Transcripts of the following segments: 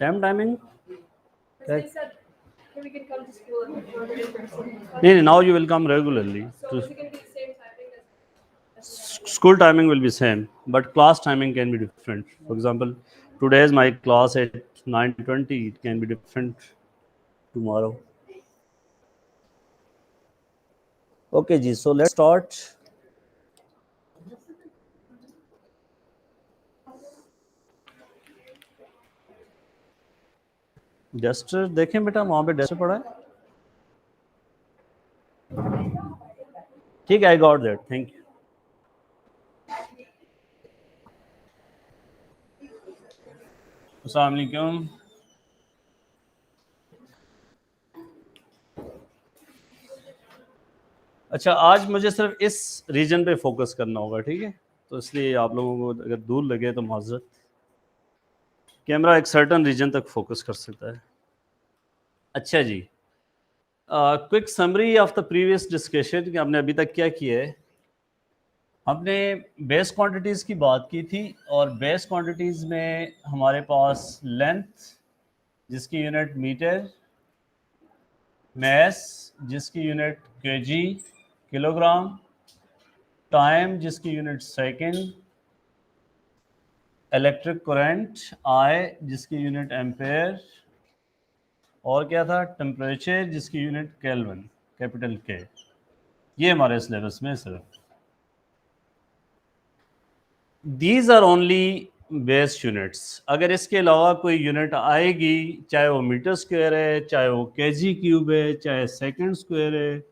Same timing? They said we can come to school at नहीं, now you will come regularly. So is it going to be the same timing as School timing will be same, but class timing can be different. For example, today is my class at 9:20. It can be different tomorrow. Okay, ji. So let's start. Duster देखें बेटा, वहां पे duster पड़ा है. ठीक है, I got that, thank you. अस्सलाम वालेकुम. अच्छा, आज मुझे सिर्फ इस रीजन पे फोकस करना होगा, ठीक है? तो इसलिए आप लोगों को अगर दूर लगे तो माजरत. कैमरा एक सर्टन रीजन तक फोकस कर सकता है. अच्छा जी, quick summary of the previous discussion कि हमने अभी तक क्या किया है. हमने बेस क्वांटिटीज़ की बात की थी, और बेस क्वांटिटीज़ में हमारे पास लेंथ जिसकी यूनिट मीटर, मैस जिसकी यूनिट केजी किलोग्राम, टाइम जिसकी unit second, electric current I जिसकी यूनिट एम्पेयर, और क्या था, टेम्परेचर जिसकी यूनिट केल्विन, कैपिटल के. ये हमारे सिलेबस में सिर्फ these are only base units. अगर इसके अलावा कोई यूनिट आएगी, चाहे वो मीटर स्क्वायर है, चाहे वो केजी क्यूब है, चाहे सेकंड स्क्वायर है,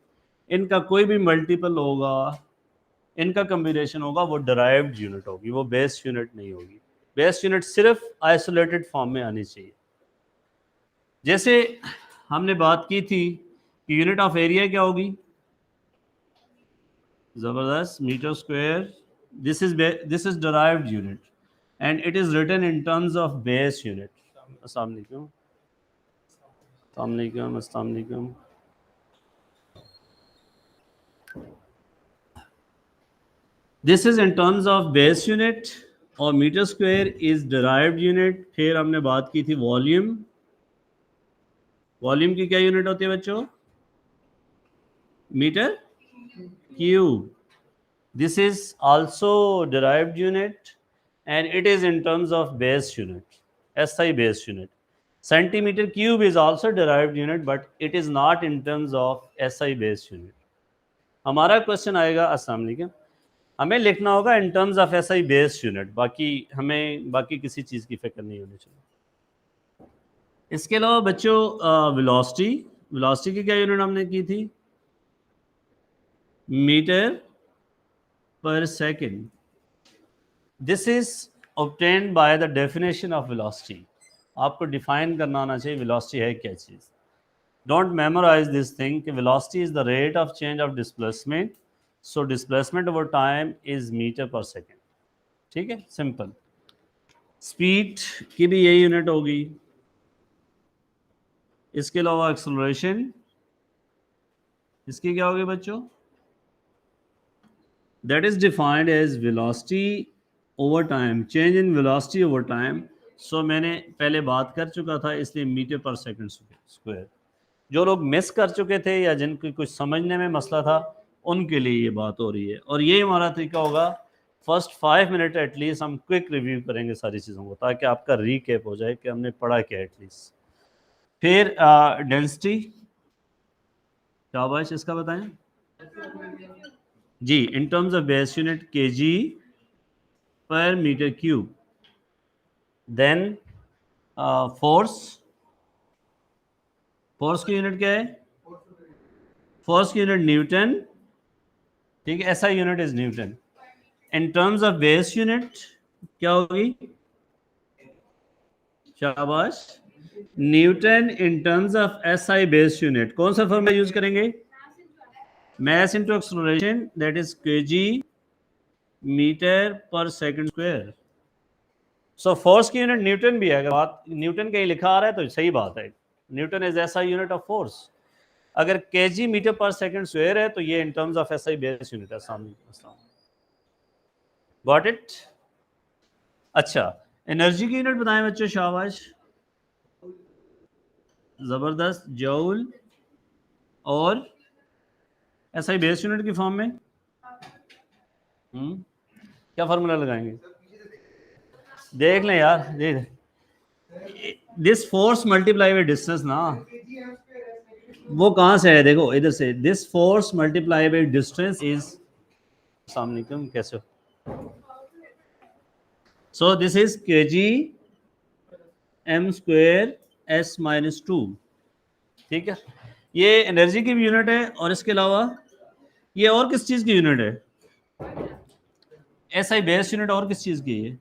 इनका कोई भी मल्टीपल होगा, इनका कम्बिनेशन होगा, वो डिराइव्ड यूनिट होगी, वो बेस यूनिट नहीं होगी. बेस यूनिट सिर्फ आइसोलेटेड फॉर्म में आनी चाहिए. जैसे हमने बात की थी कि यूनिट ऑफ एरिया क्या होगी, जबरदस्त, metre square. This is derived unit and it is written in terms of base unit. Assalamu alaikum. Assalamu alaikum. Assalamu alaikum. This is in terms of base unit और metre square is derived unit. फिर हमने बात की थी volume. Volume की क्या unit होती है बच्चों? Metre cube. This is also derived unit and it is in terms of base unit, SI base unit. Centimeter cube is also derived unit but it is not in terms of SI base unit. हमारा question आएगा, अस्सलाम वालेकुम, हमें लिखना होगा in terms of SI base unit. बाकी हमें बाकी किसी चीज़ की फिक्र नहीं होनी चाहिए. इसके अलावा बच्चों वेलोसिटी की क्या यूनिट हमने की थी? Metre per second. This is obtained by the definition of velocity. आपको डिफाइन करना आना चाहिए velocity है क्या चीज़. Don't memorize this thing कि velocity is the rate of change of displacement. So displacement over time is meter per second. ठीक है, simple. Speed की भी यही यूनिट होगी. इसके अलावा एक्सेलरेशन, इसकी क्या होगी बच्चों? That is defined as velocity over time, change in velocity over time. So मैंने पहले बात कर चुका था, इसलिए मीटर पर सेकंड स्क्वायर. जो लोग मिस कर चुके थे या जिनकी कुछ समझने में मसला था, उनके लिए ये बात हो रही है. और ये हमारा तरीका होगा, फर्स्ट 5 मिनट एटलीस्ट हम क्विक रिव्यू करेंगे सारी चीज़ों को, ताकि आपका रिकैप हो जाए कि हमने पढ़ा क्या एटलीस्ट. फिर डेंसिटी, शाबाश, इसका बताएं जी. In terms of base unit kg per metre cube. Then force की यूनिट क्या है? फोर्स की यूनिट न्यूटन. ठीक है, SI unit is newton. In terms of base unit क्या होगी? शाबाश, newton. In terms of SI base unit कौन सा फॉर्मूला यूज करेंगे? mass into acceleration, that is kg metre per second square. So force की unit newton भी है. अगर बात न्यूटन कहीं लिखा आ रहा है तो सही बात है. Newton is SI unit of force. अगर kg metre per second square है तो ये in terms of SI base unit है. Got it? अच्छा, एनर्जी की यूनिट बताएं बच्चों, शाबाश. ज़बरदस्त, जूल और एसआई बेस यूनिट की फॉर्म में क्या फार्मूला लगाएंगे? देख लें यार, देख this force multiply by distance ना, वो कहाँ से है? देखो इधर से, this force multiply by distance is, अस्सलाम वालेकुम, कैसे हो? सो this is kg m square s minus 2, ठीक है। ये एनर्जी की भी यूनिट है और इसके अलावा ये और किस चीज़ की यूनिट है? एसआई बेस यूनिट और किस चीज़ की है?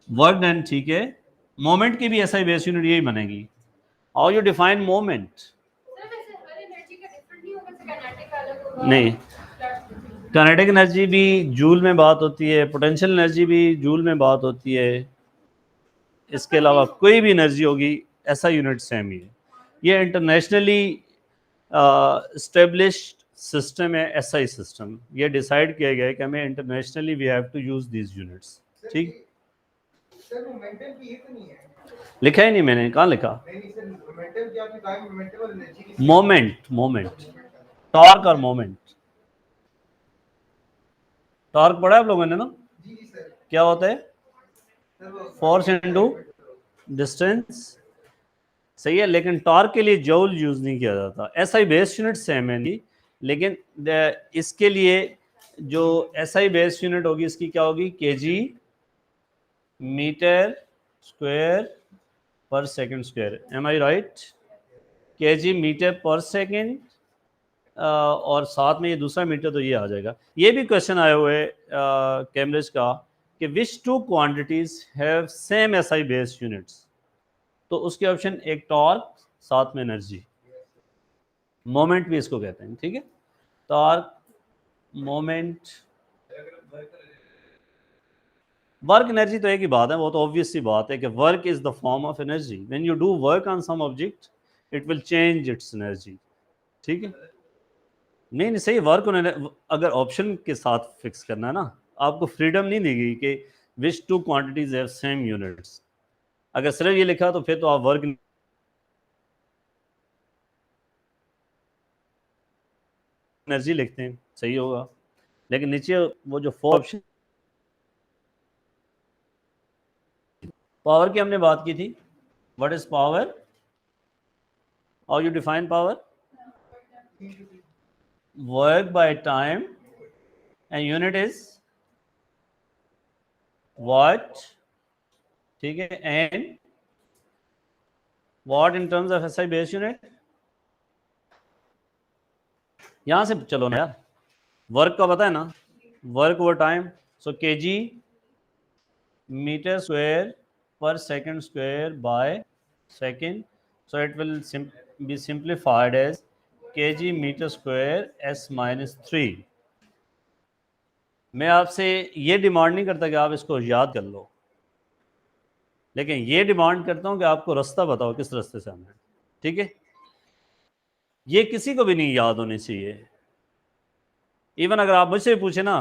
वर्क डन, ठीक है। मोमेंट की भी एसआई बेस यूनिट यही बनेगी। How you define moment? Sir वैसे हर एनर्जी का डिफरेंट नहीं होगा, जैसे काइनेटिक अलग होगा, नहीं, काइनेटिक एनर्जी भी जूल में बात होती है, पोटेंशियल एनर्जी भी जूल में बात होती है, इसके अलावा कोई भी एनर्जी होगी ऐसा यूनिट सेम ही है। ये इंटरनेशनली स्टेब्लिश्ड सिस्टम है, एसआई सिस्टम। ये डिसाइड किया गया है कि हमें internationally we have to use these units, ठीक। सर मोमेंटम की ये तो नहीं है, लिखा ही नहीं मैंने, कहाँ लिखा? नहीं सर, मोमेंटम क्या आपने कहा? मोमेंटम और एनर्जी की मोमेंट टॉर्क और मोमेंट। टॉर्क पढ़ा है आप लोगों ने ना? जी जी सर। क्या होता है? सर वो फोर्स इनटू डिस्टेंस, सही है। लेकिन टॉर्क के लिए जूल यूज नहीं किया जाता। एसआई बेस यूनिट सेम है नहीं, लेकिन इसके लिए जो एसआई बेस यूनिट होगी इसकी क्या होगी? केजी मीटर स्क्वायर पर सेकंड स्क्वायर। एम आई right? KG metre per second, और साथ में ये दूसरा मीटर तो ये आ जाएगा। ये भी क्वेश्चन आए हुए कैम्ब्रिज का कि which two quantities have same SI base units, तो उसके ऑप्शन एक टॉर्क, साथ में एनर्जी, मोमेंट भी इसको कहते हैं, ठीक है। टॉर्क, मोमेंट, वर्क, एनर्जी तो एक ही बात है, वो तो ऑब्वियस सी बात है कि work is the form of energy. When you do work on some object it will change its energy, ठीक है। नहीं नहीं सही, वर्क अगर ऑप्शन के साथ फिक्स करना है ना, आपको फ्रीडम नहीं दी गई कि which two quantities have same units. अगर सिर्फ ये लिखा तो फिर तो आप वर्क एनर्जी लिखते हैं, सही होगा। लेकिन नीचे वो जो फोर ऑप्शन, पावर की हमने बात की थी। What is power? How you define power? Work by time and unit is what, ठीक है। And what in terms of SI base unit. यहां से चलो ना यार, वर्क का पता है ना, work over time, so kg metre square per second square by second, so it will be simplified as kg meter square s minus 3। मैं आपसे ये डिमांड नहीं करता कि आप इसको याद कर लो, लेकिन ये डिमांड करता हूँ कि आपको रास्ता बताओ किस रास्ते से आना है, ठीक है। ये किसी को भी नहीं याद होनी चाहिए। इवन अगर आप मुझसे पूछे ना,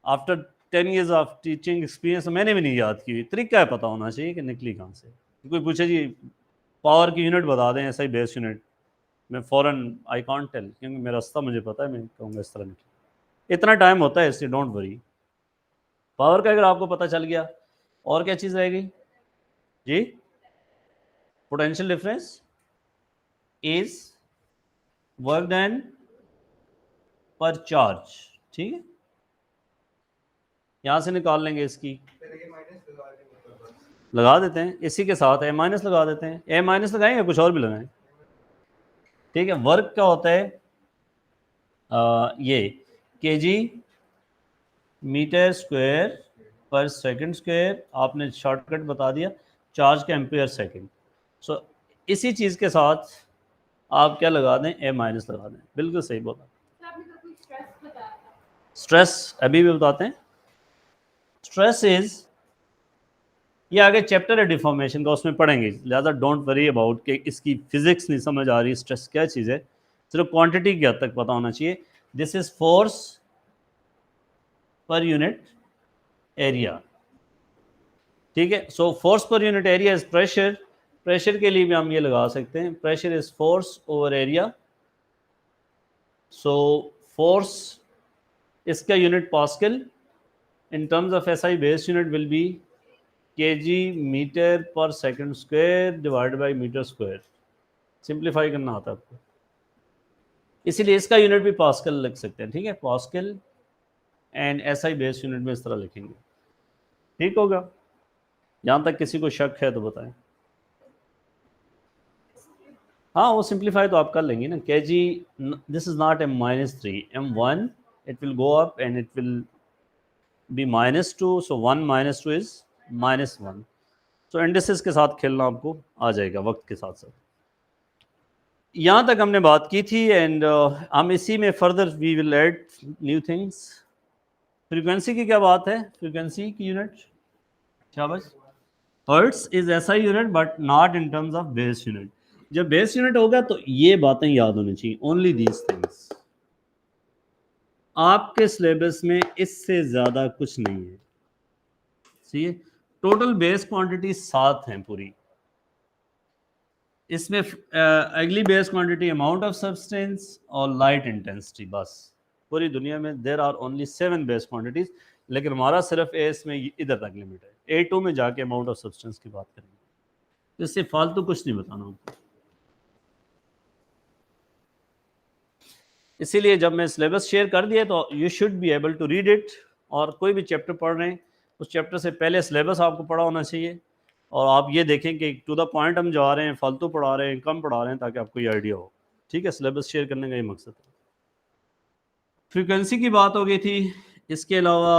after 10 years of teaching experience, मैंने भी नहीं याद की, तरीका है पता होना चाहिए कि निकली कहाँ से। कोई पूछे जी पावर की यूनिट बता दें, ऐसा ही बेस यूनिट, मैं फ़ौरन आई कॉन्ट टेल, क्योंकि मेरा रास्ता मुझे पता है, मैं कहूँगा इस तरह निकली। इतना टाइम होता है इसलिए डोंट वरी। पावर का अगर आपको पता चल गया, और क्या चीज़ रहेगी जी? Potential difference is work done per charge, ठीक है। यहाँ से निकाल लेंगे इसकी, सर ये माइनस लगा देंगे, लगा देते हैं इसी के साथ ए माइनस लगा देते हैं। ए माइनस लगाएंगे, कुछ और भी लगाएं, ठीक है। वर्क क्या होता है? ये केजी मीटर स्क्वायर पर सेकंड स्क्वायर, आपने शॉर्टकट बता दिया, चार्ज का एम्पियर सेकंड। सो इसी चीज़ के साथ आप क्या लगा दें? ए माइनस लगा दें, बिल्कुल सही बोला। सर आपने तो कोई स्ट्रेस बताया था। स्ट्रेस अभी भी बताते हैं। स्ट्रेस इज, ये आगे चैप्टर है डिफॉर्मेशन का, उसमें पढ़ेंगे, लिहाजा डोंट वरी अबाउट कि इसकी फिजिक्स नहीं समझ आ रही, स्ट्रेस क्या चीज़ है, सिर्फ क्वांटिटी की हद तक पता होना चाहिए। This is force per unit area, ठीक है। So force per unit area is pressure, pressure के लिए भी हम ये लगा सकते हैं, pressure is force over area. So force, इसका unit pascal, in terms of SI base unit will be kg metre per second square divide by metre square. Simplify करना आता है आपको, इसीलिए इसका यूनिट भी पास्कल लिख सकते हैं, ठीक है, pascal and SI base unit में इस तरह लिखेंगे। ठीक होगा? यहाँ तक किसी को शक है तो बताएं। हाँ, वो सिंप्लीफाई तो आप कर लेंगे ना। kg, this is not m-3, m1 it will go up and it will be -2, so 1 - 2 is -1। so indices के साथ खेलना आपको आ जाएगा वक्त के साथ साथ। यहाँ तक हमने बात की थी एंड हम इसी में further we will add new things. Frequency की क्या बात है? फ्रीक्वेंसी की यूनिट शाबाश, hertz is SI unit but not in terms of base unit. जब बेस यूनिट होगा तो ये बातें याद होनी चाहिए, ओनली दीज थिंग्स। आपके सिलेबस में इससे ज़्यादा कुछ नहीं है। सी, टोटल बेस क्वांटिटी 7 हैं पूरी। इसमें अगली base quantity amount of substance और लाइट इंटेंसिटी, बस पूरी दुनिया में there are only 7 base quantities, लेकिन हमारा सिर्फ इसमें इधर तक लिमिट है। A2 में जाके अमाउंट ऑफ सब्सटेंस की बात करेंगे, तो इससे फालतू कुछ नहीं बताना आपको। इसीलिए जब मैं सिलेबस शेयर कर दिया तो you should be able to read it, और कोई भी चैप्टर पढ़ रहे हैं उस चैप्टर से पहले सिलेबस आपको पढ़ा होना चाहिए, और आप ये देखें कि टू द पॉइंट हम जा रहे हैं, फालतू पढ़ा रहे हैं, कम पढ़ा रहे हैं, ताकि आपको ये आइडिया हो। ठीक है, सिलेबस शेयर करने का ये मकसद है। फ्रीक्वेंसी की बात हो गई थी, इसके अलावा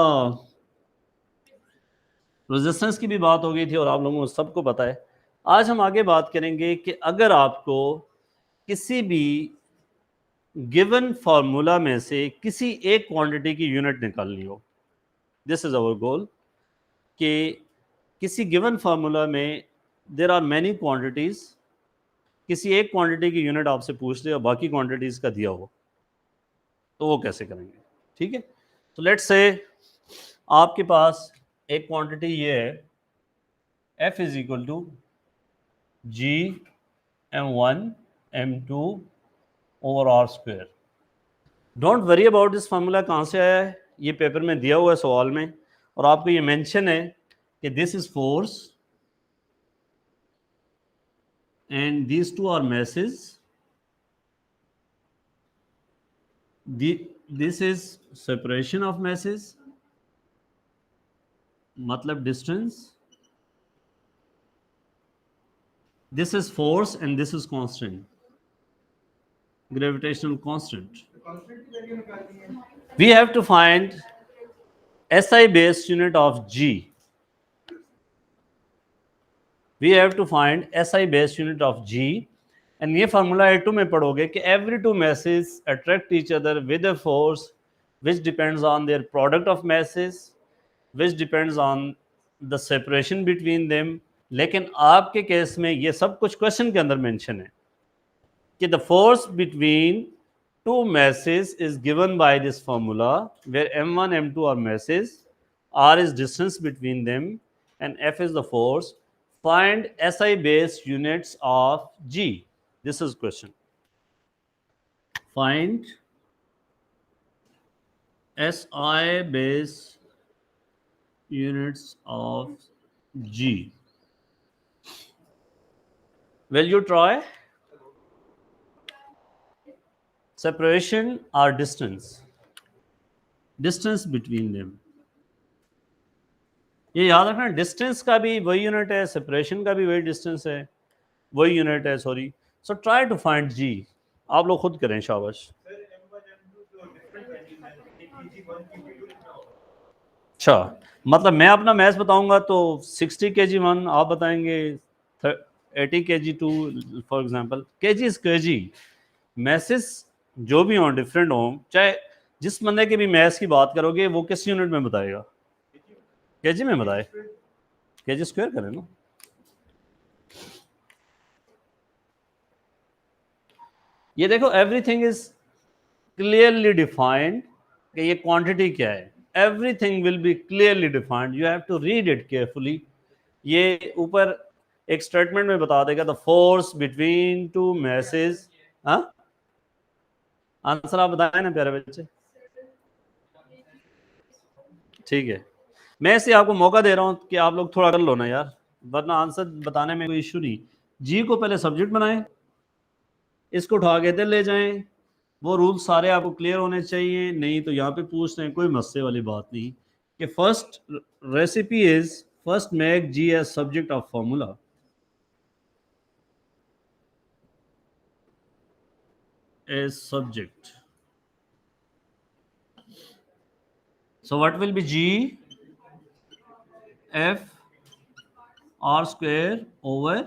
रेजिस्टेंस की भी बात हो गई थी, और आप लोगों को सबको पता है। आज हम आगे बात करेंगे कि अगर आपको किसी भी गिवन फार्मूला में से किसी एक क्वांटिटी की यूनिट निकालनी हो, दिस इज आवर गोल, कि किसी गिवन फार्मूला में देर आर मैनी क्वांटिटीज, किसी एक क्वांटिटी की यूनिट आपसे पूछ ले और बाकी क्वांटिटीज का दिया हो, तो वो कैसे करेंगे? ठीक है, तो लेट्स से आपके पास एक क्वांटिटी ये है, F is equal to G m1 m2 over R square. Don't worry about this formula कहाँ से आया है, ये पेपर में दिया हुआ है सवाल में, और आपको ये मेंशन है कि this is force and these two are masses, this is separation of masses, मतलब distance, this is force and this is constant, gravitational constant। Constant की वैल्यू निकालनी है। We have to find SI base unit of G। We have to find SI base unit of G, and ये formula A2 में पढ़ोगे कि every two masses attract each other with a force which depends on their product of masses, which depends on the separation between them। लेकिन आपके case में ये सब कुछ क्वेश्चन के अंदर मेंशन है कि the force between two masses is given by this formula, where m1 m2 are masses, r is distance between them, and f is the force। Find SI base units of G। This is question. Find SI base units of G। Will you try? Separation or distance? Distance between them। ये याद रखना, distance का भी वही unit है, separation का भी वही डिस्टेंस है, वही यूनिट है, sorry. So try to find जी, आप लोग खुद करें, शाबाश। अच्छा, मतलब मैं अपना मैथ्स बताऊंगा तो 60 kg 1 आप बताएंगे, 80 kg 2 for example. kg is kg, masses जो भी हों डिफरेंट हों, चाहे जिस बंदे के भी मैथ्स की बात करोगे वो किस यूनिट में बताएगा? kg में बताए, kg स्क्वायर करें ना। ये देखो, एवरीथिंग इज क्लियरली डिफाइंड कि ये क्वांटिटी क्या है। Everything will be clearly defined, you have to read it carefully. ये ऊपर एक स्टेटमेंट में बता देगा the force between two masses. हाँ, आंसर आप बताएं ना प्यारे बच्चे। ठीक है, मैं इसे आपको मौका दे रहा हूं कि आप लोग थोड़ा कर लो ना यार, वरना आंसर बताने में कोई इशू नहीं। जी को पहले सब्जेक्ट बनाएं, इसको उठा के इधर ले जाएं, वो रूल्स सारे आपको क्लियर होने चाहिए, नहीं तो यहाँ पे पूछ रहे हैं, कोई मसले वाली बात नहीं। कि first recipe is first make G as subject of formula. As subject, so what will be G? F R square over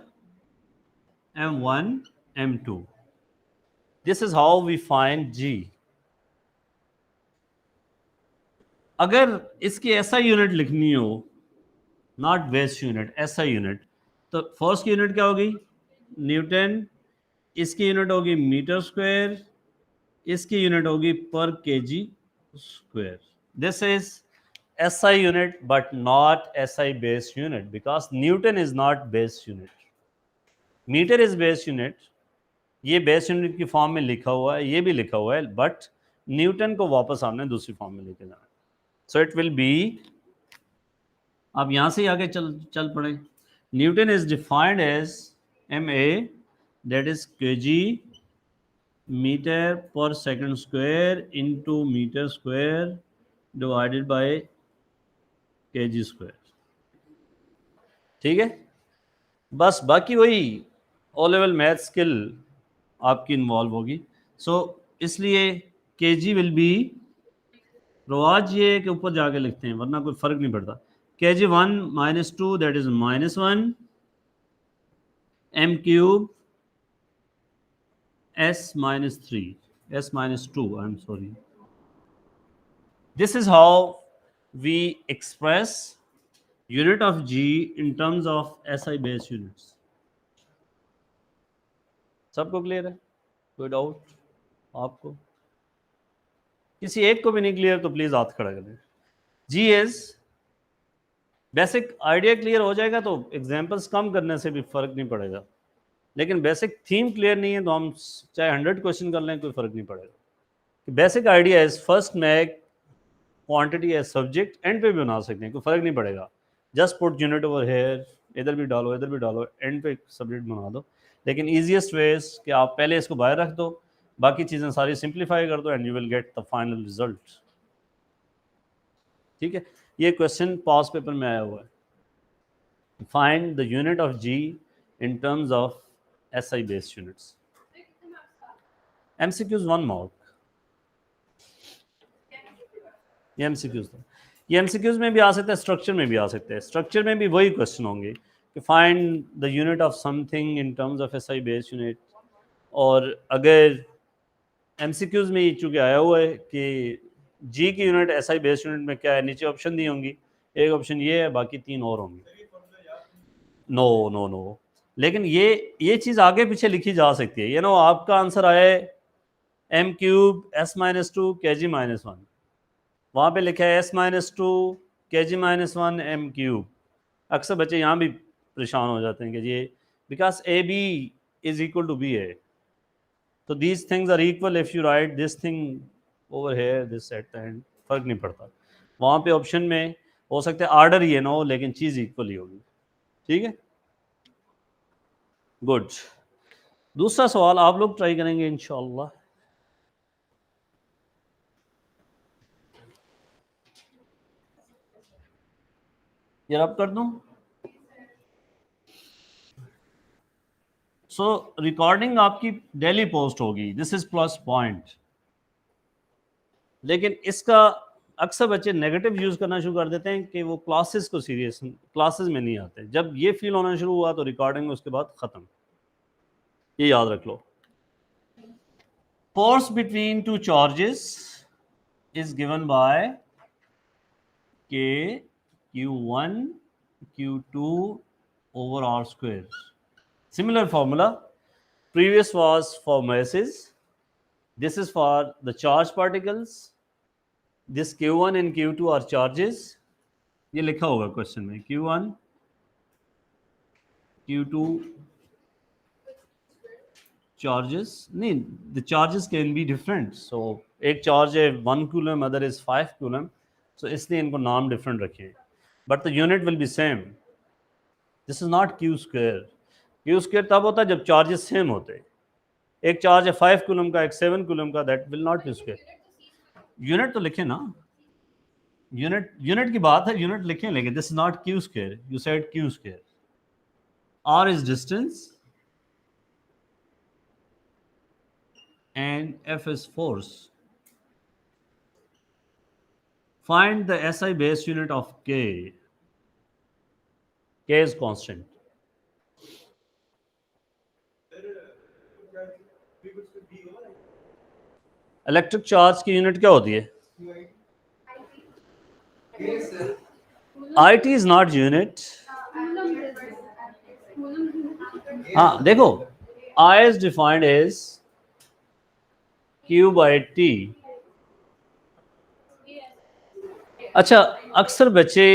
M1 M2. This is how we find G. अगर इसकी SI यूनिट लिखनी हो, not base unit, SI unit, तो first की unit क्या होगी? Newton. इसकी unit होगी मीटर स्क्वायर, इसकी यूनिट होगी पर KG square. This is SI unit but not SI base unit because Newton is not base unit. Meter is base unit. ये बेस यूनिट की फॉर्म में लिखा हुआ है, ये भी लिखा हुआ है, बट न्यूटन को वापस हमने दूसरी फॉर्म में लेके जाना। सो इट विल बी, अब यहां से आगे चल पड़े। Newton is defined as MA, that is kg metre per second square into metre square divided by kg square. ठीक है, बस बाकी वही ओ लेवल मैथ स्किल आपकी इन्वॉल्व होगी। सो इसलिए kg विल बी, रवाज ये के ऊपर जाके लिखते हैं वरना कोई फर्क नहीं पड़ता। kg 1 - 2 that is -1 m cube s - 3 s - 2 I am sorry. This is how we express unit of g in terms of SI base units. सबको क्लियर है? कोई डाउट आपको? किसी एक को भी नहीं क्लियर तो प्लीज हाथ खड़ा करें। जी इज बेसिक आइडिया क्लियर हो जाएगा तो एग्जांपल्स कम करने से भी फर्क नहीं पड़ेगा, लेकिन बेसिक थीम क्लियर नहीं है तो हम चाहे 100 क्वेश्चन कर लें कोई फर्क नहीं पड़ेगा। Basic idea is first make quantity as subject, end पे भी बना सकते हैं, कोई फर्क नहीं पड़ेगा। Just put unit over here, इधर भी डालो इधर भी डालो, एंड पे सब्जेक्ट बना दो। लेकिन ईजीएस्ट वेज कि आप पहले इसको बाहर रख दो, बाकी चीज़ें सारी सिंप्लीफाई कर दो and you will get the final result. ठीक है, ये क्वेश्चन पास पेपर में आया हुआ है। Find the unit of G in terms of SI based units. MCQs 1 mark, ये MCQs था। ये MCQs में भी आ सकता है, स्ट्रक्चर में भी आ सकते हैं। स्ट्रक्चर में भी वही क्वेश्चन होंगे कि find the unit of something in terms of SI based unit. और अगर MCQs में ये चूँकि आया हुआ है कि जी की यूनिट SI बेस्ड यूनिट में क्या है, नीचे ऑप्शन दी होंगी, एक ऑप्शन ये है, बाकी 3 और होंगे। नो नो नो, लेकिन ये चीज़ आगे पीछे लिखी जा सकती है। नो आपका आंसर आया है m क्यूब s - 2 kg - 1, वहाँ पे लिखा है s - 2 kg - 1 m क्यूब। अक्सर बच्चे यहाँ भी परेशान हो जाते हैं कि ये because AB is equal to B है, तो these things are equal if you write this thing over here this at the end, फर्क नहीं पड़ता। वहाँ पे ऑप्शन में हो सकता है आर्डर ये ना हो लेकिन चीज़ इक्वल ही होगी। ठीक है, गुड। दूसरा सवाल आप लोग ट्राई करेंगे इंशाल्लाह। ये रब कर दूं। सो रिकॉर्डिंग आपकी डेली पोस्ट होगी, दिस इज प्लस पॉइंट। लेकिन इसका अक्सर बच्चे नेगेटिव यूज करना शुरू कर देते हैं कि वो क्लासेस को सीरियस, क्लासेस में नहीं आते। जब ये फील होना शुरू हुआ तो रिकॉर्डिंग उसके बाद खत्म। ये याद रख लो। Force between two charges is given by K Q1 Q2 over R square. Similar formula. Previous was for masses. This is for the charged particles. This Q1 and Q2 are charges. ये लिखा होगा question में, Q1 Q2 charges नहीं, the charges can be different. So एक charge है 1 coulomb, other is 5 coulomb. So इसलिए इनको नाम different रखे हैं. But the unit will be same. This is not Q square. Q square तब होता है जब charges same होते हैं. एक चार्ज है 5 coulomb का, एक 7 coulomb का, that will not be square. Unit तो लिखे ना, यूनिट की बात है, यूनिट लिखें, लेकिन this is not Q square, you said Q square. R is distance and F is force. Find the SI base unit of K. K is constant. Electric charge की unit क्या होती है? IT is not unit. हाँ देखो, I is defined as Q by T. अच्छा, अक्सर बच्चे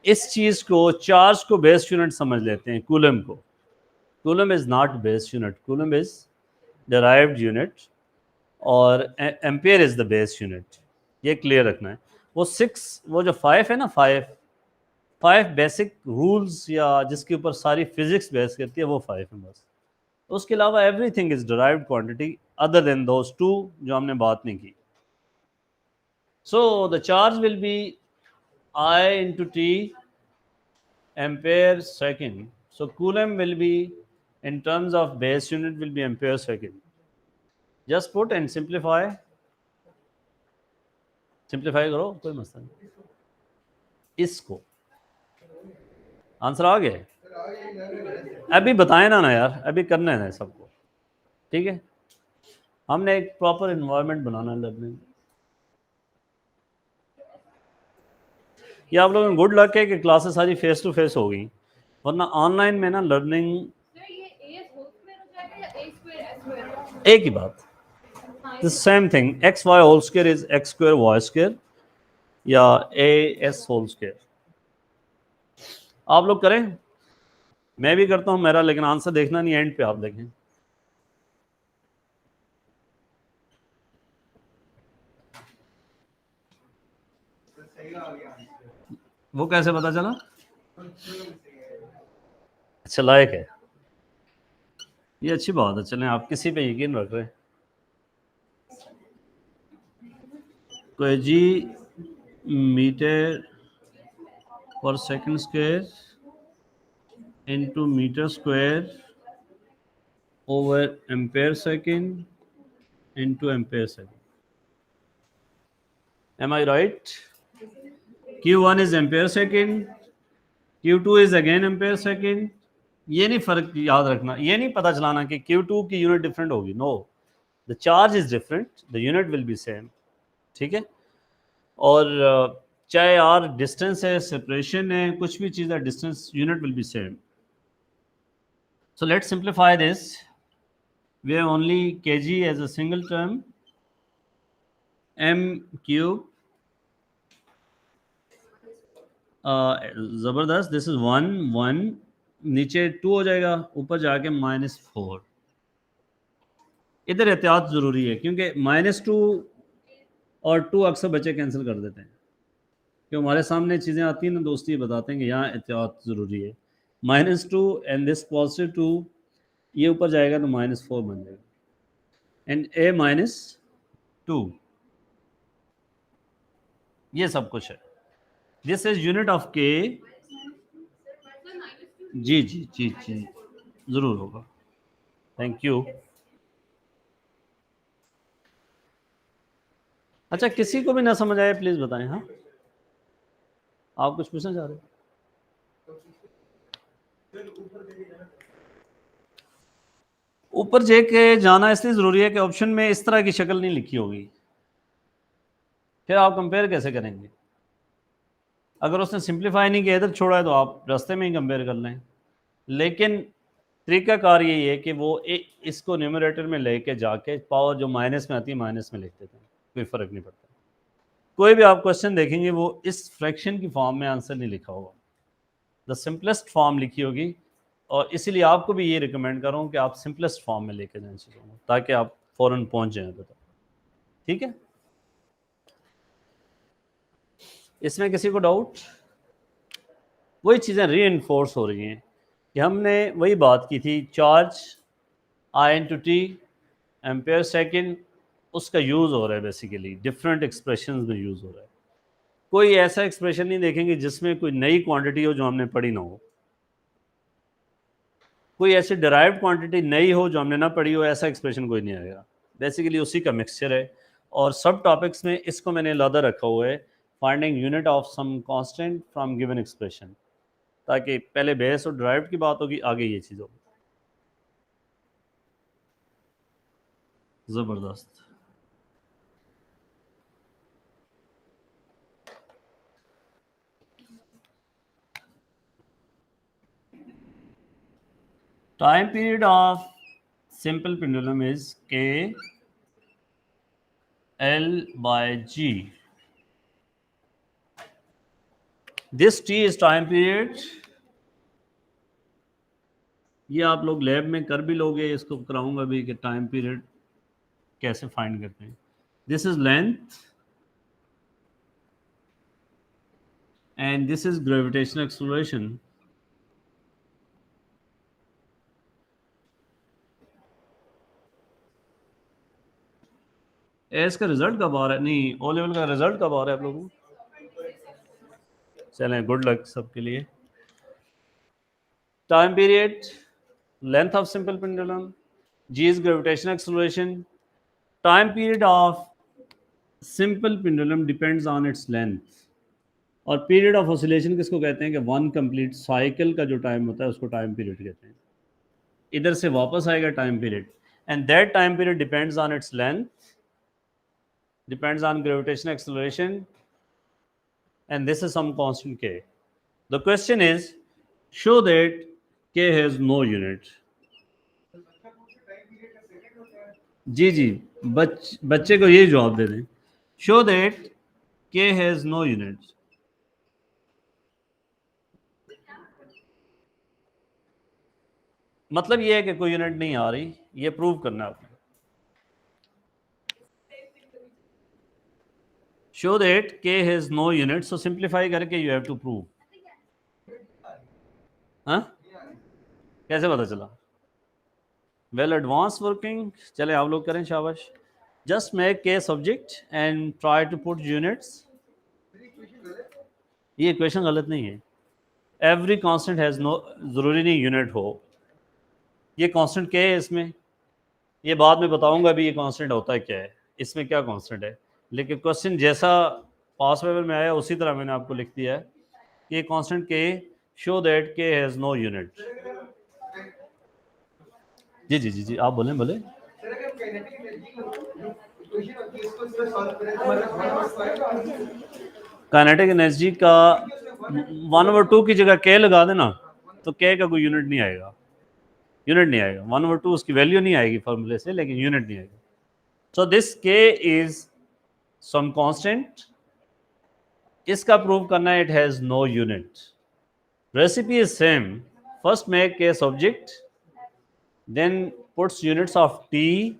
इस चीज़ को, चार्ज को बेस यूनिट समझ लेते हैं, कूलम को. Coulomb is not base unit, coulomb is derived unit और ampere is the base unit. ये क्लियर रखना है. वो जो 5 है ना, 5 बेसिक रूल्स या जिसके ऊपर सारी फिजिक्स बेस करती है, वो 5 है बस. उसके अलावा everything is derived quantity other than those 2 जो हमने बात नहीं की. So the charge will be I into T ampere second. So coulomb will be, in terms of base unit, will be ampere second. Just put and simplify. Simplify करो, कोई मसला नहीं. इसको आंसर आ गया. अभी बताए ना यार, अभी करना है सबको, ठीक है. हमने एक प्रॉपर इन्वायरमेंट बनाना है लर्निंग. ये आप लोगों को गुड लक है कि क्लासेस सारी फेस टू फेस हो गई, वरना ऑनलाइन में ना लर्निंग एक ही बात, the same thing. X Y whole square is X square Y square या ए एस होल स्क्वायर. आप लोग करें, मैं भी करता हूं मेरा, लेकिन आंसर देखना नहीं, एंड पे आप देखें. वो कैसे पता चला? अच्छा, लायक है, ये अच्छी बात है. चलें, आप किसी पे यकीन रख रहे हैं. कोई जी metre per second square into meter square over ampere second into ampere second. Am I right? Q1 is ampere second, Q2 is again ampere second. ये नहीं फर्क याद रखना, ये नहीं पता चलाना कि Q2 की यूनिट डिफरेंट होगी. No, the charge is different, the unit will be same. ठीक है. और चाहे आर डिस्टेंस है, सेपरेशन है, कुछ भी चीज़ है, distance, unit will be same. So let's simplify this. We have only kg as a single term, m cube, ज़बरदस्त. दिस इज 1 1, नीचे 2 हो जाएगा, ऊपर जाके -4. इधर एहतियात ज़रूरी है, क्योंकि -2 और 2 अक्सर बच्चे कैंसिल कर देते हैं. क्यों, हमारे सामने चीज़ें आती हैं ना दोस्ती, बताते हैं कि यहाँ एहतियात ज़रूरी है. -2 एंड दिस +2, ये ऊपर जाएगा तो -4 बन जाएगा, एंड a -2. ये सब कुछ है. दिस इज यूनिट ऑफ के. जी जी जी जी, ज़रूर होगा. Thank you. अच्छा, किसी को भी ना समझ आए प्लीज़ बताएं. हाँ, आप कुछ पूछना चाह रहे हैं? ऊपर जे के जाना इसलिए ज़रूरी है कि ऑप्शन में इस तरह की शक्ल नहीं लिखी होगी, फिर आप कंपेयर कैसे करेंगे? अगर उसने सिंप्लीफाई नहीं किया, इधर छोड़ा है, तो आप रास्ते में ही कंपेयर कर लें. लेकिन तरीकाकार यही है कि वो इसको न्यूमरेटर में लेके जाके पावर जो माइनस में आती है माइनस में लिख देते हैं, कोई फ़र्क नहीं पड़ता. कोई भी आप क्वेश्चन देखेंगे वो इस फ्रैक्शन की फॉर्म में आंसर नहीं लिखा होगा, द सिंपलेस्ट फॉर्म लिखी होगी और इसीलिए आपको भी ये रिकमेंड कर रहा हूँ कि आप सिंपलेस्ट फॉर्म में लेके जाएं चीज़ों को, ताकि आप फ़ौरन पहुँच जाएं पता। ठीक है, इसमें किसी को डाउट? वही चीज़ें री इन्फोर्स हो रही हैं कि हमने वही बात की थी, चार्ज I/T एम्पेयर सेकंड, उसका यूज़ हो रहा है बेसिकली डिफरेंट एक्सप्रेशंस में यूज़ हो रहा है। कोई ऐसा एक्सप्रेशन नहीं देखेंगे जिसमें कोई नई क्वांटिटी हो जो हमने पढ़ी ना हो, कोई ऐसी डिराइव्ड क्वांटिटी नई हो जो हमने ना पढ़ी हो, ऐसा एक्सप्रेशन कोई नहीं आएगा। बेसिकली उसी का मिक्सचर है। और सब टॉपिक्स में इसको मैंने लादा रखा हुआ है, finding unit of some constant from given expression, ताकि पहले बेस और डिराइव्ड की बात होगी, आगे ये चीज़ होगी। ज़बरदस्त। Time period of simple pendulum is K L by G. This T is time period. ये आप लोग लैब में कर भी लोगे, इसको कराऊंगा भी कि टाइम पीरियड कैसे फाइंड करते हैं। This is length and this is gravitational acceleration. S का रिजल्ट कब आ रहा है? नहीं, ओ लेवल का रिजल्ट कब आ रहा है आप लोगों को? चलें, गुड लक सबके लिए। Time period, length of simple pendulum, g is gravitational acceleration. Time period of simple pendulum depends on its length. और पीरियड ऑफ ऑसिलेशन किसको कहते हैं कि वन कंप्लीट साइकिल का जो टाइम होता है उसको टाइम पीरियड कहते हैं। इधर से वापस आएगा time period, and that time period depends on its length, depends on gravitational acceleration, and this is some constant k. The question is, show that k has no unit. जी जी, बच्चे को यही जवाब दे दें, show that k has no unit. मतलब ये है कि कोई यूनिट नहीं आ रही, ये प्रूव करना है आपने। Show that k has no unit, so simplify करके यू हैव टू प्रूव। हाँ, कैसे पता चला? वेल एडवांस वर्किंग, चले आप लोग करें, शाबाश। Just make k subject and try to put units. ये इक्वेशन गलत नहीं है। एवरी कांस्टेंट हैज़ नो, ज़रूरी नहीं यूनिट हो। ये कांस्टेंट क्या है इसमें, ये बाद में बताऊंगा भी ये कांस्टेंट होता है क्या है, इसमें क्या कांस्टेंट है। लेकिन क्वेश्चन जैसा पास पेपर में आया उसी तरह मैंने आपको लिख दिया है कि ये कांस्टेंट के, शो दैट के हैज़ नो यूनिट। जी जी जी जी, आप बोलें बोले। काइनेटिक एनर्जी का 1/2 की जगह के लगा देना तो के का कोई यूनिट नहीं आएगा, यूनिट नहीं आएगा। 1/2 उसकी वैल्यू नहीं आएगी फॉर्मूले से, लेकिन यूनिट नहीं आएगा। So this K is some constant, इसका प्रूव करना है, it has no unit. Recipe is same, first make K subject, then puts units of T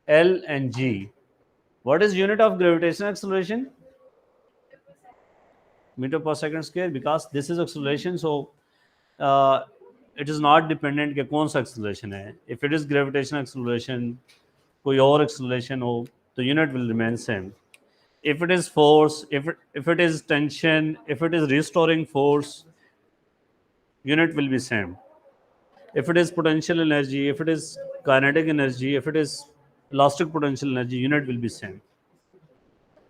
L and G. What is unit of gravitational acceleration? Metre per second square, because this is acceleration, so it is not dependent कि कौन सा acceleration है। If it is gravitational acceleration, कोई और acceleration हो, तो unit will remain same. If it is force, if it is tension, if it is restoring force, unit will be same. If it is potential energy, if it is kinetic energy, if it is elastic potential energy, unit will be same.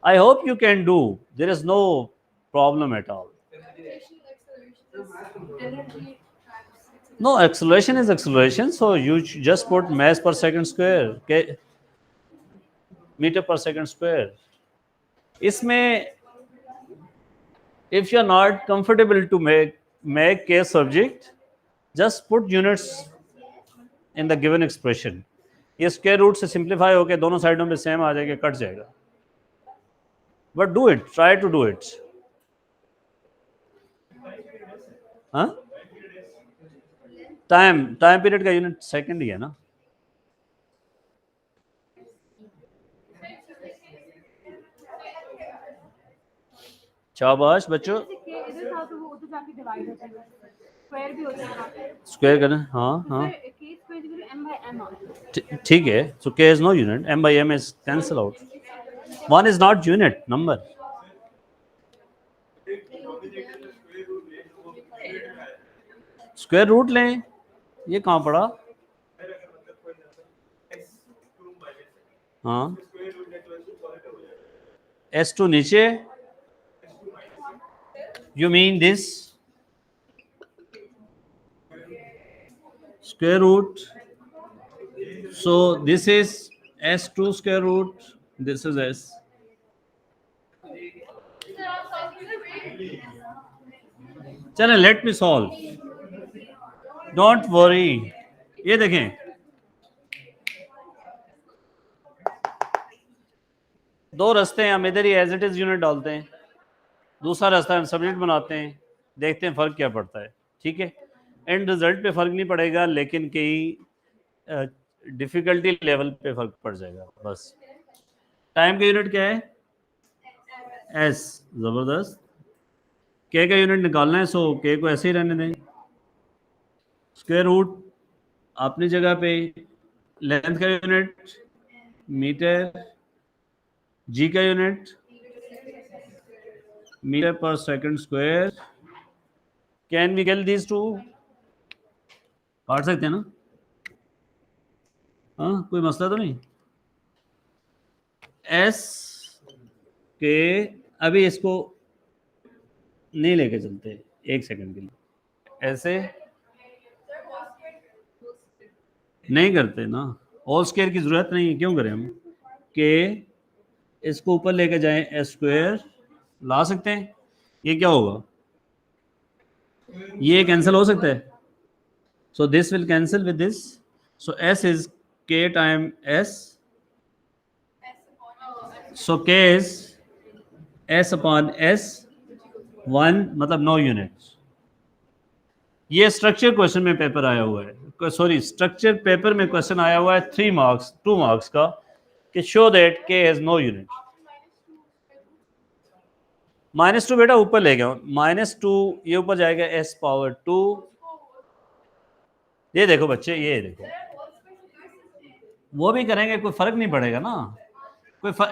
I hope you can do. There is no problem at all. Gravitational acceleration is energy times No, acceleration is acceleration. So you just put mass per second square, okay? Meter per second square. इसमें if you are not comfortable to make k subject, just put units in the given expression. ये square root से simplify होकर दोनों साइडों में same आ जाएगा, cut जाएगा। But do it, try to do it. हाँ, टाइम पीरियड का यूनिट सेकंड ही है ना। शाबाश बच्चों, इधर था तो वो उधर जाके डिवाइड होता है, स्क्वायर भी होता है। स्क्वायर करना, हाँ हाँ k square equal to m by m आता है। ठीक है। So k is no unit, m by m is cancel out, 1 is not unit number. Square root लें, ये कहाँ पड़ा? हाँ s2 नीचे, you mean this square root, so this is s2 square root, this is s। चलो let me solve, don't worry. ये देखें, दो रास्ते हैं, हम इधर ही एज इट इज यूनिट डालते हैं, दूसरा रास्ता हम सब्जेक्ट बनाते हैं, देखते हैं फ़र्क क्या पड़ता है। ठीक है, एंड रिजल्ट पे फ़र्क नहीं पड़ेगा, लेकिन कई डिफ़िकल्टी लेवल पे फ़र्क पड़ जाएगा बस। टाइम का यूनिट क्या है? एस। ज़बरदस्त। के का यूनिट निकालना है, सो के को ऐसे ही रहने दें। स्क्वायर रूट अपनी जगह पे, लेंथ का यूनिट मीटर, जी का unit metre per second square. Can we cancel these two? काट सकते हैं ना? हाँ, कोई मसला तो नहीं। एस के, अभी इसको नहीं लेके चलते एक सेकंड के लिए, ऐसे नहीं करते ना, होल स्क्वायर की जरूरत नहीं है, क्यों करें हम? के इसको ऊपर लेके जाएं, एस स्क्वायर ला सकते हैं, ये क्या होगा? ये कैंसिल हो सकता है, so this will cancel with this, so S is के टाइम एस, सो के इज एस अपॉन एस, 1 मतलब नो यूनिट्स। ये स्ट्रक्चर क्वेश्चन में पेपर आया हुआ है, सॉरी स्ट्रक्चर पेपर में क्वेश्चन आया हुआ है 3 मार्क्स 2 मार्क्स का, कि शो दैट के हैज नो यूनिट। -2 बेटा ऊपर ले गया, -2 ये ऊपर जाएगा s पावर 2। ये देखो बच्चे, ये देखो, वो भी करेंगे, कोई फर्क नहीं पड़ेगा ना,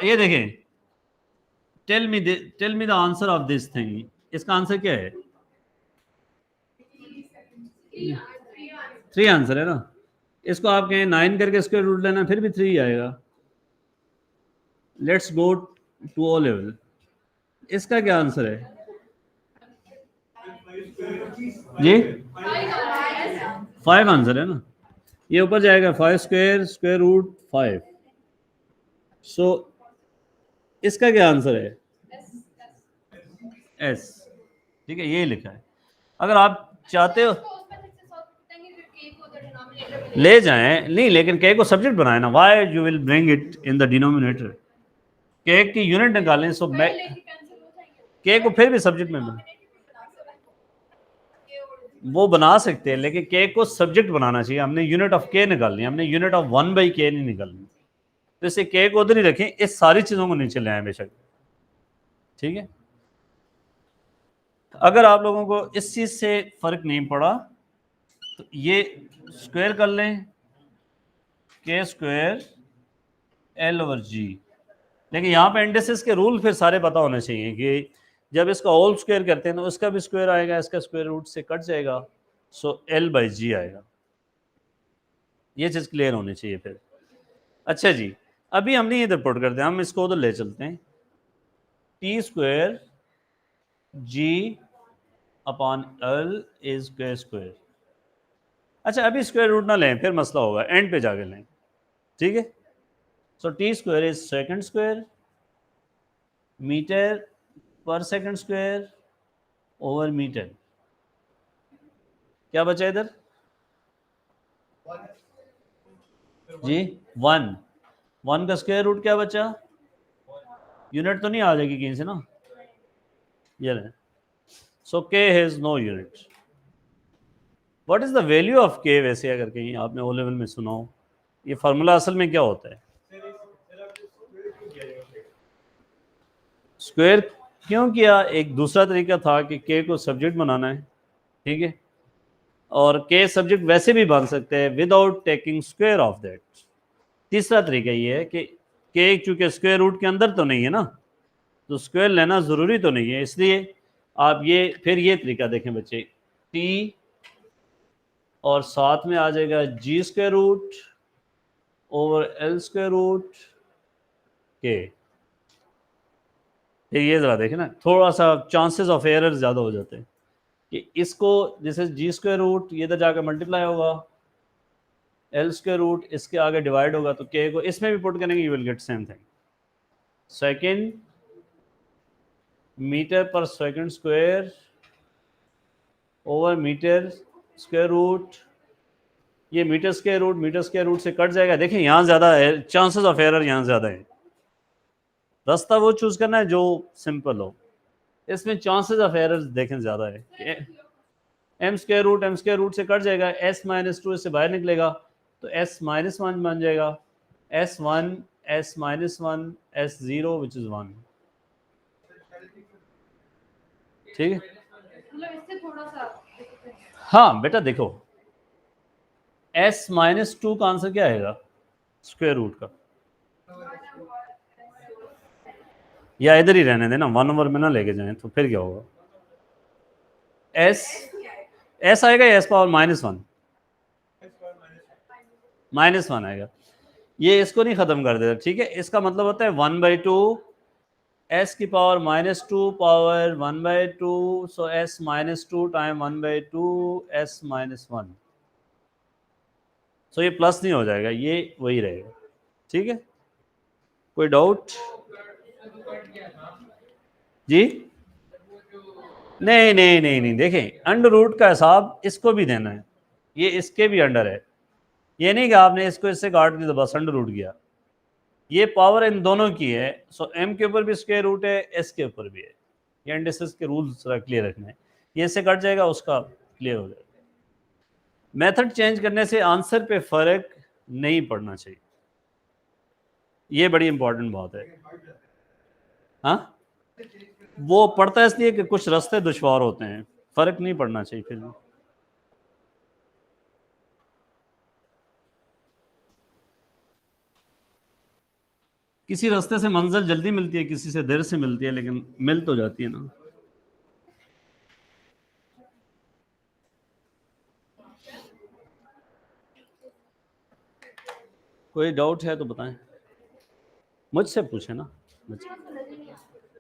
ये देखें, tell me the answer of this thing, इसका आंसर क्या है? 3 आंसर है ना, इसको आप कहें 9 करके स्क्वायर रूट लेना, फिर भी 3 आएगा। Let's go to O level, इसका क्या आंसर है जी? 5 आंसर है ना, ये ऊपर जाएगा 5 स्क्वायर, स्क्वायर रूट 5, सो इसका क्या आंसर है? एस। ठीक है, ये लिखा है। अगर आप चाहते हो ले जाएं, नहीं, लेकिन के को सब्जेक्ट बनाए ना, why you will bring it in the denominator, के की यूनिट निकालें, सो मैं के को फिर भी सब्जेक्ट में वो बना सकते हैं, लेकिन के को सब्जेक्ट बनाना चाहिए, हमने यूनिट ऑफ के निकालनी है, हमने यूनिट ऑफ 1/k नहीं निकालनी। तो इसे के को उधर ही रखें, इस सारी चीज़ों को नीचे ले आए बेशक। ठीक है, अगर आप लोगों को इस चीज़ से फ़र्क नहीं पड़ा तो ये स्क्वायर कर लें, के स्क्वायर L/G, लेकिन यहाँ पे इंडिसेस के रूल फिर सारे पता होने चाहिए कि जब इसका होल स्क्वायर करते हैं तो उसका भी स्क्वायर आएगा, इसका स्क्वायर रूट से कट जाएगा, सो L/G आएगा, ये चीज़ क्लियर होनी चाहिए फिर। अच्छा जी, अभी हम नहीं इधर पुट करते, हम इसको उधर ले चलते हैं, T square g upon l is k square. अच्छा, अभी स्क्वायर रूट ना लें, फिर मसला होगा, एंड पे जाके लें। ठीक है, so T square is second square metre per second square over metre. क्या बचा इधर जी? 1 का स्क्वायर रूट क्या बचा? यूनिट तो नहीं आ जाएगी कहीं से ना, ये लें, so k has no unit. What is the value of k, वैसे अगर कहीं आपने ओ लेवल में सुना हो, ये फार्मूला असल में क्या होता है? स्क्वायर क्यों किया? एक दूसरा तरीका था कि के को सब्जेक्ट बनाना है, ठीक है, और के सब्जेक्ट वैसे भी बन सकते हैं without taking square of that. तीसरा तरीका ये है कि के चूंकि स्क्वायर रूट के अंदर तो नहीं है ना, तो स्क्वायर लेना ज़रूरी तो नहीं है, इसलिए आप ये तरीका देखें बच्चे, टी और साथ में आ जाएगा G square root over L square root के। ये ज़रा देखें ना, थोड़ा सा चांसेस ऑफ एरर ज़्यादा हो जाते हैं कि इसको जैसे जी स्क्वायर रूट ये इधर जाकर मल्टीप्लाई होगा, एल स्क्वायर रूट इसके आगे डिवाइड होगा, तो के को इसमें भी पुट करेंगे, you will get same thing. Second metre per second square over metre square root, ये मीटर स्क्वायर रूट से कट जाएगा। देखें यहाँ ज़्यादा है, चांसेस ऑफ एरर यहाँ ज़्यादा है। रास्ता वो चूज़ करना है जो सिंपल हो, इसमें चांसेस ऑफ एरर देखें ज़्यादा है। एम स्क्वायर रूट से कट जाएगा, एस माइनस टू इससे बाहर निकलेगा, तो एस माइनस वन बन जाएगा, S one S minus one S zero which is one, ठीक है। मतलब इससे थोड़ा सा देखते हैं। हाँ बेटा देखो, एस माइनस टू का आंसर क्या आएगा स्क्वायर रूट का, या इधर ही रहने देना, 1 ओवर में ना लेके जाएं, तो फिर क्या होगा? एस आएगा या एस पावर माइनस वन आएगा। ये इसको नहीं ख़त्म कर देता, ठीक है। इसका मतलब होता है 1/2 एस की पावर -2 पावर 1/2, सो एस -2 टाइम 1/2 एस -1, सो ये प्लस नहीं हो जाएगा, ये वही रहेगा, ठीक है। कोई डाउट जी? नहीं, देखें अंडर रूट का हिसाब इसको भी देना है, ये इसके भी अंडर है, ये नहीं कि आपने इसको इससे काट दिया तो बस अंडर रूट गया, ये पावर इन दोनों की है। सो एम के ऊपर भी स्क्वायर रूट है, एस के ऊपर भी है। ये इंडिसेस के रूल्स क्लियर रखने हैं, ये इससे कट जाएगा उसका क्लियर हो जाएगा। मेथड चेंज करने से आंसर पे फर्क नहीं पड़ना चाहिए, ये बड़ी इंपॉर्टेंट बात है। हाँ वो पड़ता है इसलिए कि कुछ रास्ते दुश्वार होते हैं, फर्क नहीं पड़ना चाहिए फिर भी। किसी रास्ते से मंजिल जल्दी मिलती है, किसी से देर से मिलती है, लेकिन मिल तो जाती है ना। कोई डाउट है तो बताएं, मुझसे पूछे ना मुझे।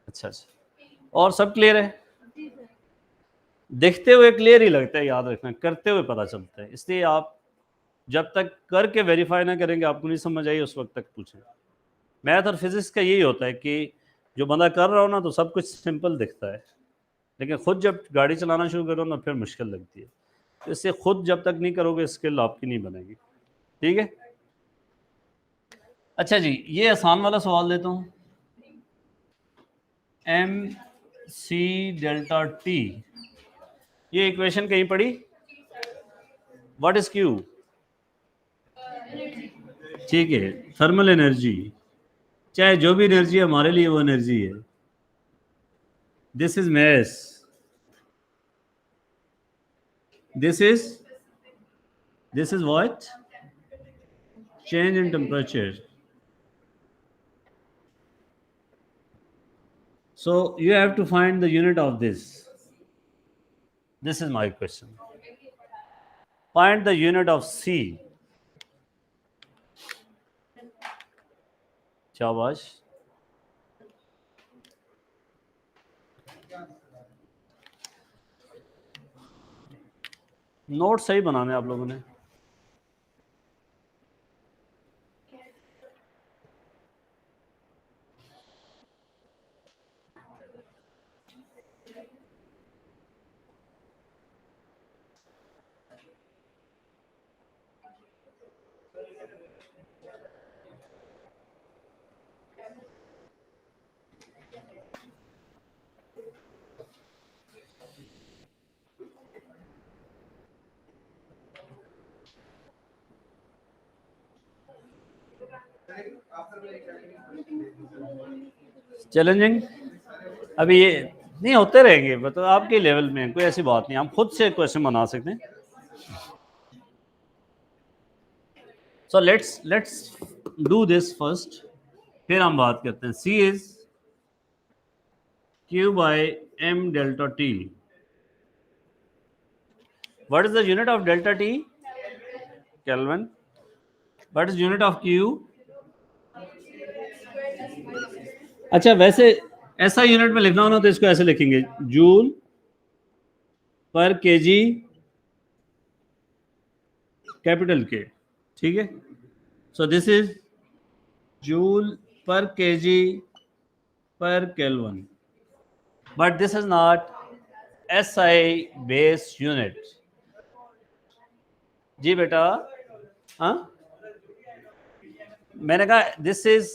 अच्छा, और सब क्लियर है? देखते हुए क्लियर ही लगता है, याद रखना, करते हुए पता चलता है, इसलिए आप जब तक करके वेरीफाई ना करेंगे आपको नहीं समझ आई, उस वक्त तक पूछें। मैथ और फिजिक्स का यही होता है कि जो बंदा कर रहा हो ना तो सब कुछ सिंपल दिखता है, लेकिन खुद जब गाड़ी चलाना शुरू करो ना फिर मुश्किल लगती है, तो इससे खुद जब तक नहीं करोगे स्किल आपकी नहीं बनेगी, ठीक है। अच्छा जी, ये आसान वाला सवाल देता हूँ, एम सी डेल्टा टी, ये इक्वेशन कहीं पढ़ी? What is Q? ठीक है, थर्मल एनर्जी, चाहे जो भी एनर्जी है हमारे लिए वो एनर्जी है। This is mass, this is what? Change in temperature. So you have to find the unit of this. This is my question. Find the unit of C. शाबाश। Note सही बनाने आप लोगों ने। चैलेंजिंग अभी ये नहीं, होते रहेंगे, मतलब आपके लेवल में कोई ऐसी बात नहीं, हम खुद से क्वेश्चन बना सकते हैं. So let's do this first, फिर हम बात करते हैं. C is Q by M delta T. What is the unit of delta T? Kelvin. What is unit of Q? अच्छा, वैसे ऐसा यूनिट में लिखना हो ना तो इसको ऐसे लिखेंगे, joule per KG capital K. ठीक है, so this is joule per kg per kelvin, but this is not SI base unit. जी बेटा, हाँ मैंने कहा this is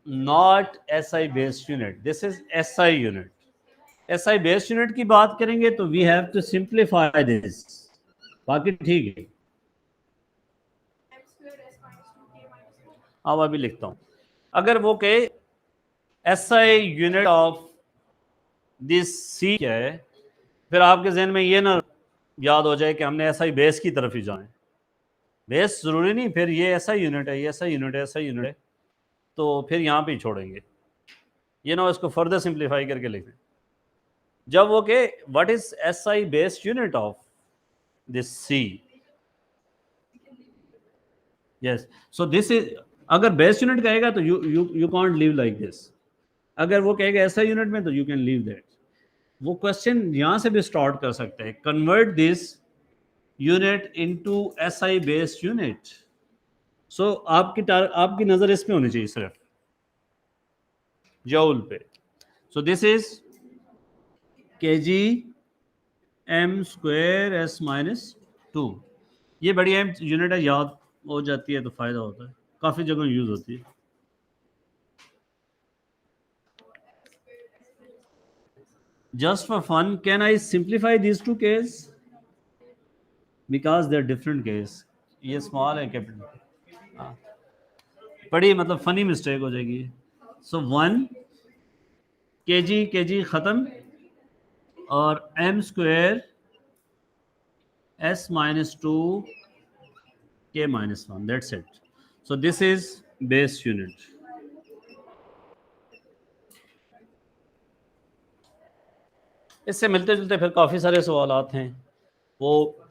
not SI based unit, this is SI unit. SI based unit की बात करेंगे तो we have to simplify this, बाकी ठीक है. अब अभी लिखता हूं, अगर वो कहे SI unit of this C क्या है, फिर आपके जहन में ये ना याद हो जाए कि हमने SI बेस की तरफ ही जाए. बेस जरूरी नहीं, फिर ये SI यूनिट है, ये SI यूनिट है, SI यूनिट है, तो फिर यहाँ पे ही छोड़ेंगे. ये ना इसको फर्दर सिंप्लीफाई करके लिखें. जब वो के what is SI based unit of this C, yes, so this is, अगर बेस्ड यूनिट कहेगा तो you can't leave like this. अगर वो कहेगा SI यूनिट में तो यू कैन लीव दैट. वो क्वेश्चन यहाँ से भी स्टार्ट कर सकते हैं, convert this unit into SI based unit. So आपकी नजर इस पे होनी चाहिए सिर्फ जूल पे. So this is kg m square s minus 2. ये बड़ी अहम यूनिट है, याद हो जाती है तो फायदा होता है, काफी जगह यूज होती है. Just for fun, can I simplify these two cases? Because they're different case. ये small है कैपिटल, बड़ी मतलब फनी मिस्टेक हो जाएगी. सो 1 kg खत्म और m square s minus 2 k minus 1, that's it. So this is base unit. इससे मिलते जुलते फिर काफ़ी सारे सवाल आते हैं, वो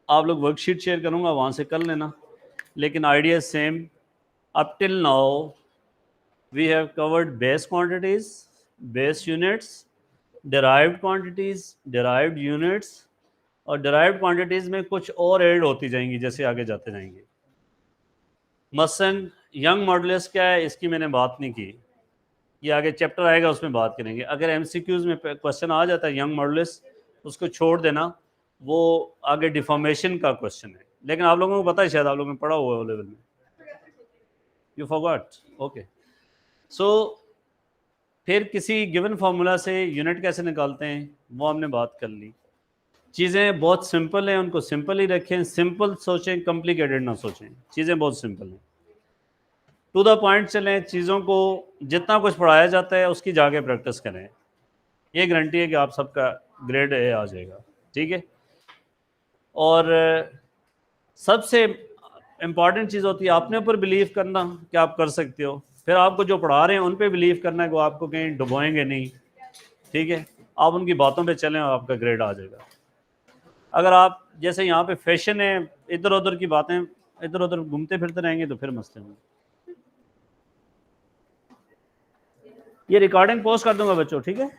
आप लोग वर्कशीट शेयर करूँगा, वहाँ से कर लेना. लेकिन idea same. Up till now we have covered base quantities, base units, derived quantities, derived units, और डिराइव्ड क्वांटिटीज में कुछ और ऐड होती जाएंगी जैसे आगे जाते जाएंगे. मसलन यंग मॉडुलस क्या है, इसकी मैंने बात नहीं की, ये आगे चैप्टर आएगा उसमें बात करेंगे. अगर MCQs में क्वेश्चन आ जाता है यंग मॉडुलस, उसको छोड़ देना, वो आगे डिफॉर्मेशन का क्वेश्चन है. लेकिन आप लोगों को पता है, शायद आप लोगों ने पढ़ा हुआ है लेवल में. You forgot, okay. सो फिर किसी गिवन फार्मूला से यूनिट कैसे निकालते हैं वो हमने बात कर ली. चीज़ें बहुत सिंपल हैं, उनको सिंपल ही रखें, सिंपल सोचें, कॉम्प्लिकेटेड ना सोचें. चीज़ें बहुत सिंपल हैं, टू द पॉइंट चलें. चीज़ों को जितना कुछ पढ़ाया जाता है उसकी जाके प्रैक्टिस करें, ये गारंटी है कि आप सबका ग्रेड A आ जाएगा. ठीक है, और सबसे इम्पॉर्टेंट चीज़ होती है अपने ऊपर बिलीव करना कि आप कर सकते हो. फिर आपको जो पढ़ा रहे हैं उन पे बिलीव करना है कि वो आपको कहीं डुबोएंगे नहीं. ठीक है, आप उनकी बातों पे चलें और आपका ग्रेड आ जाएगा. अगर आप जैसे यहाँ पे फैशन है, इधर उधर की बातें इधर उधर घूमते फिरते रहेंगे तो फिर मसले होंगे. ये रिकॉर्डिंग पोस्ट कर दूंगा बच्चों, ठीक है.